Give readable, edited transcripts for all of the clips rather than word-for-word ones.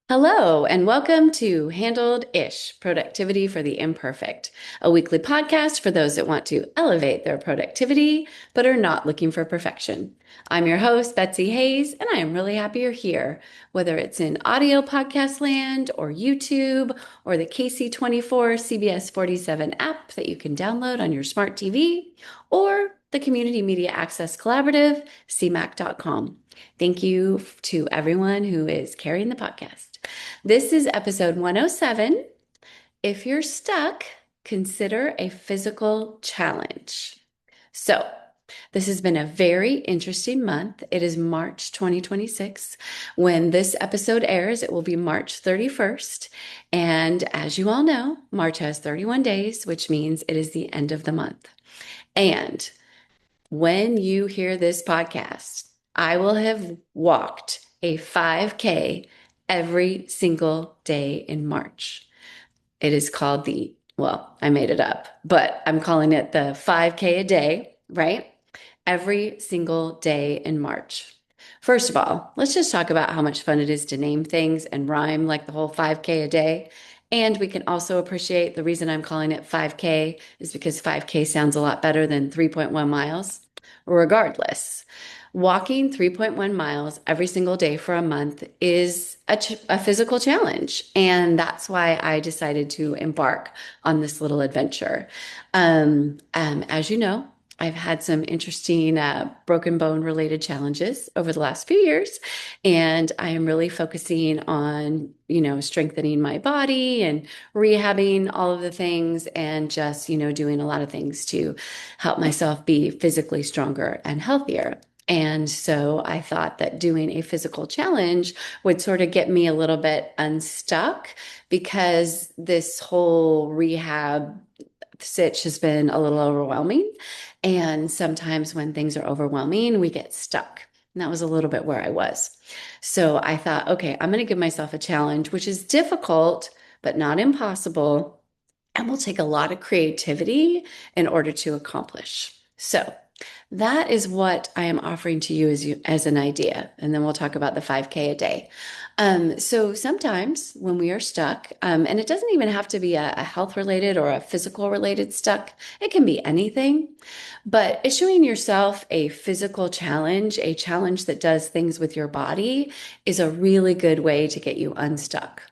Hello, and welcome to Handled-ish Productivity for the Imperfect, a weekly podcast for those that want to elevate their productivity but are not looking for perfection. I'm your host, Betsy Hayes, and I am really happy you're here, whether it's in audio podcast land or YouTube or the KC24 CBS 47 app that you can download on your smart TV or the Community Media Access Collaborative, CMAC.com. Thank you to everyone who is carrying the podcast. This is episode 107. If you're stuck, consider a physical challenge. So, this has been a very interesting month. It is March 2026. When this episode airs, it will be March 31st. And as you all know, March has 31 days, which means it is the end of the month. And when you hear this podcast, I will have walked a 5K every single day in March. It is called I made it up, but I'm calling it the 5K a day, right? Every single day in March. First of all, let's just talk about how much fun it is to name things and rhyme like the whole 5K a day. And we can also appreciate the reason I'm calling it 5K is because 5K sounds a lot better than 3.1 miles. Regardless, walking 3.1 miles every single day for a month is a physical challenge. And that's why I decided to embark on this little adventure. As you know, I've had some interesting broken bone related challenges over the last few years, and I am really focusing on, strengthening my body and rehabbing all of the things and just, doing a lot of things to help myself be physically stronger and healthier. And so I thought that doing a physical challenge would sort of get me a little bit unstuck because this whole rehab sitch has been a little overwhelming. And sometimes when things are overwhelming, we get stuck. And that was a little bit where I was. So I thought, okay, I'm going to give myself a challenge, which is difficult, but not impossible, and will take a lot of creativity in order to accomplish. So that is what I am offering to you as an idea. And then we'll talk about the 5K a day. So sometimes when we are stuck, and it doesn't even have to be a health related or a physical related stuck, it can be anything. But issuing yourself a physical challenge, a challenge that does things with your body, is a really good way to get you unstuck.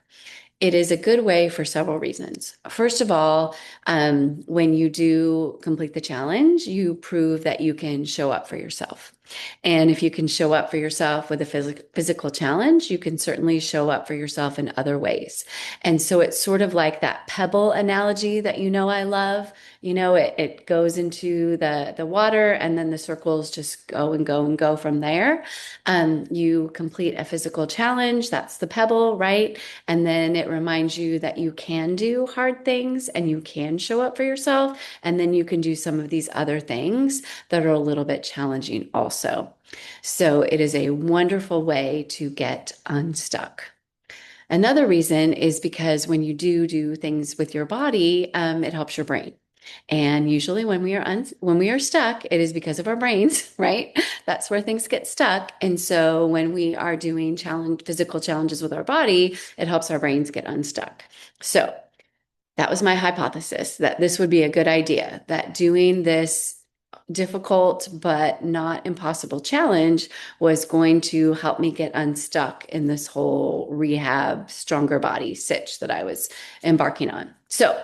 It is a good way for several reasons. First of all, when you do complete the challenge, you prove that you can show up for yourself. And if you can show up for yourself with a physical challenge, you can certainly show up for yourself in other ways. And so it's sort of like that pebble analogy that I love. It goes into the water and then the circles just go and go and go from there. You complete a physical challenge, that's the pebble, right? And then it reminds you that you can do hard things and you can show up for yourself. And then you can do some of these other things that are a little bit challenging also. So it is a wonderful way to get unstuck. Another reason is because when you do things with your body, it helps your brain. And usually when we are stuck, it is because of our brains, right? That's where things get stuck. And so when we are doing physical challenges with our body, it helps our brains get unstuck. So that was my hypothesis that this would be a good idea, that doing this difficult but not impossible challenge was going to help me get unstuck in this whole rehab stronger body sitch that I was embarking on. So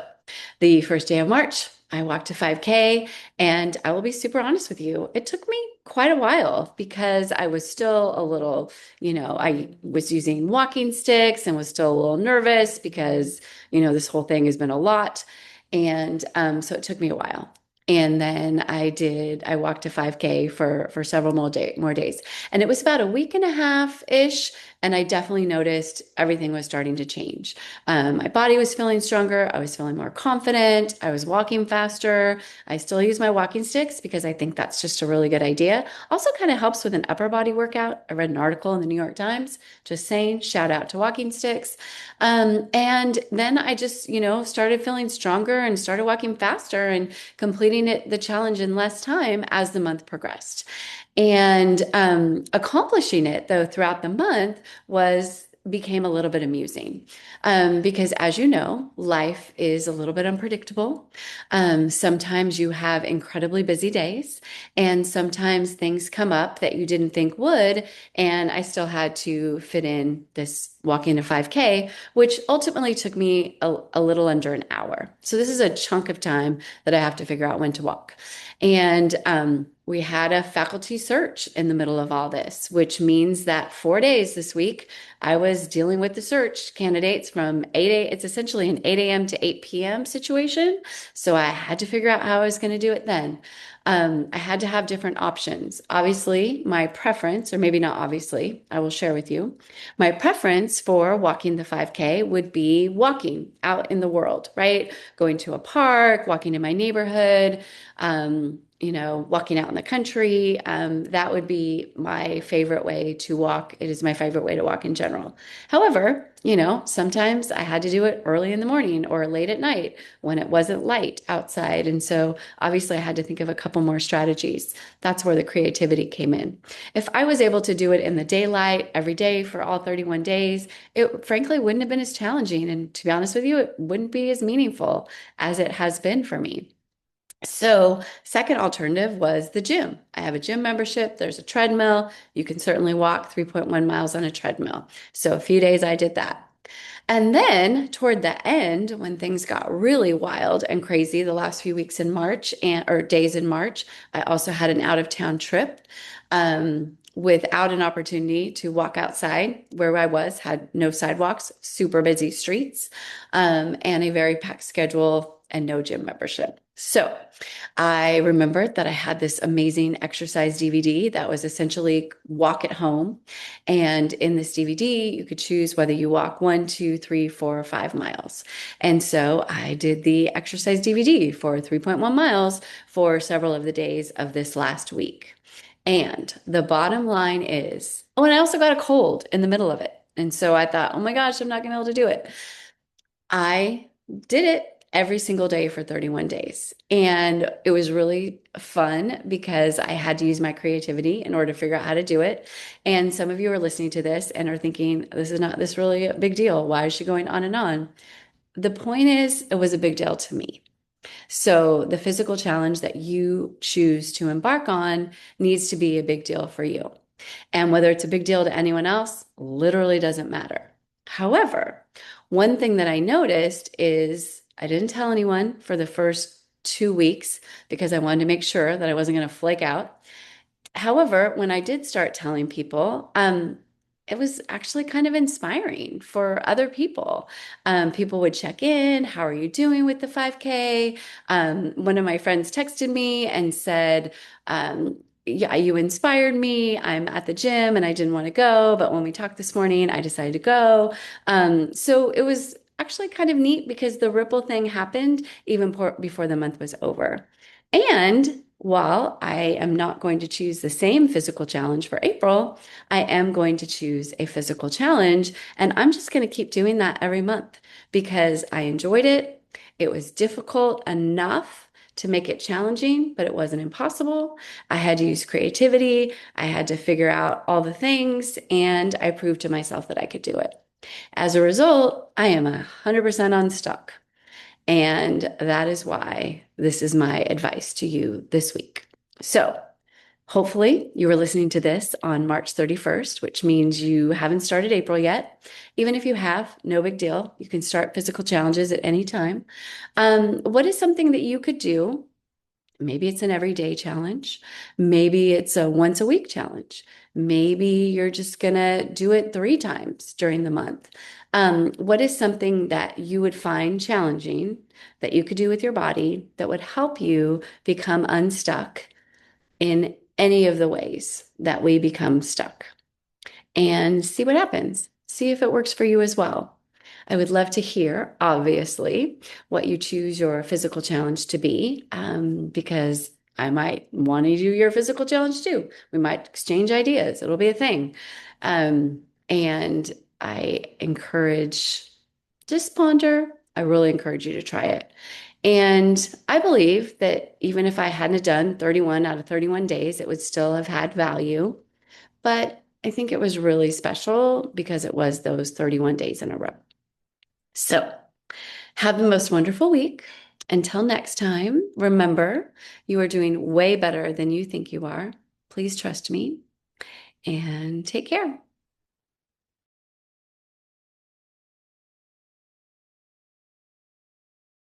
the first day of March, I walked a 5K, and I will be super honest with you, it took me quite a while because I was still a little, I was using walking sticks and was still a little nervous because, this whole thing has been a lot. And so it took me a while. And then I walked a 5K for several more days. And it was about a week and a half-ish. And I definitely noticed everything was starting to change. My body was feeling stronger. I was feeling more confident. I was walking faster. I still use my walking sticks because I think that's just a really good idea. Also kind of helps with an upper body workout. I read an article in the New York Times just saying, shout out to walking sticks. And then I just, started feeling stronger and started walking faster and completing the challenge in less time as the month progressed. And accomplishing it, though, throughout the month was became a little bit amusing because, as you know, life is a little bit unpredictable. Sometimes you have incredibly busy days, and sometimes things come up that you didn't think would. And I still had to fit in this walking a 5K, which ultimately took me a little under an hour. So this is a chunk of time that I have to figure out when to walk. And we had a faculty search in the middle of all this, which means that 4 days this week, I was dealing with the search candidates from 8 a. It's essentially an 8 a.m. to 8 p.m. situation. So I had to figure out how I was going to do it then. I had to have different options. Obviously, my preference, or maybe not obviously, I will share with you. My preference for walking the 5K would be walking out in the world, right? Going to a park, walking in my neighborhood, walking out in the country. That would be my favorite way to walk. It is my favorite way to walk in general. However, sometimes I had to do it early in the morning or late at night when it wasn't light outside. And so obviously I had to think of a couple more strategies. That's where the creativity came in. If I was able to do it in the daylight every day for all 31 days, it frankly wouldn't have been as challenging. And to be honest with you, it wouldn't be as meaningful as it has been for me. So, second alternative was the gym. I have a gym membership. There's a treadmill. You can certainly walk 3.1 miles on a treadmill. So, a few days I did that. And then toward the end, when things got really wild and crazy, the last few weeks in March or days in March, I also had an out of town trip without an opportunity to walk outside where I was, had no sidewalks, super busy streets, and a very packed schedule and no gym membership. So I remembered that I had this amazing exercise DVD that was essentially walk at home. And in this DVD, you could choose whether you walk 1, 2, 3, 4, or 5 miles. And so I did the exercise DVD for 3.1 miles for several of the days of this last week. And the bottom line is, oh, and I also got a cold in the middle of it. And so I thought, oh my gosh, I'm not going to be able to do it. I did it every single day for 31 days. And it was really fun because I had to use my creativity in order to figure out how to do it. And some of you are listening to this and are thinking, this is not this really a big deal. Why is she going on and on? The point is, it was a big deal to me. So the physical challenge that you choose to embark on needs to be a big deal for you. And whether it's a big deal to anyone else literally doesn't matter. However, one thing that I noticed is I didn't tell anyone for the first 2 weeks because I wanted to make sure that I wasn't going to flake out. However, when I did start telling people, it was actually kind of inspiring for other people. People would check in, how are you doing with the 5K? One of my friends texted me and said, yeah, you inspired me. I'm at the gym and I didn't want to go, but when we talked this morning, I decided to go. So it was actually kind of neat because the ripple thing happened even before the month was over. And while I am not going to choose the same physical challenge for April, I am going to choose a physical challenge. And I'm just going to keep doing that every month because I enjoyed it. It was difficult enough to make it challenging, but it wasn't impossible. I had to use creativity. I had to figure out all the things, and I proved to myself that I could do it. As a result, I am 100% unstuck. And that is why this is my advice to you this week. So, hopefully, you were listening to this on March 31st, which means you haven't started April yet. Even if you have, no big deal. You can start physical challenges at any time. What is something that you could do? Maybe it's an everyday challenge. Maybe it's a once a week challenge. Maybe you're just going to do it 3 times during the month. What is something that you would find challenging that you could do with your body that would help you become unstuck in any of the ways that we become stuck? And see what happens. See if it works for you as well. I would love to hear, obviously, what you choose your physical challenge to be, because I might want to do your physical challenge too. We might exchange ideas. It'll be a thing. And I encourage, just ponder. I really encourage you to try it. And I believe that even if I hadn't done 31 out of 31 days, it would still have had value. But I think it was really special because it was those 31 days in a row. So have the most wonderful week. Until next time, remember you are doing way better than you think you are. Please trust me and take care.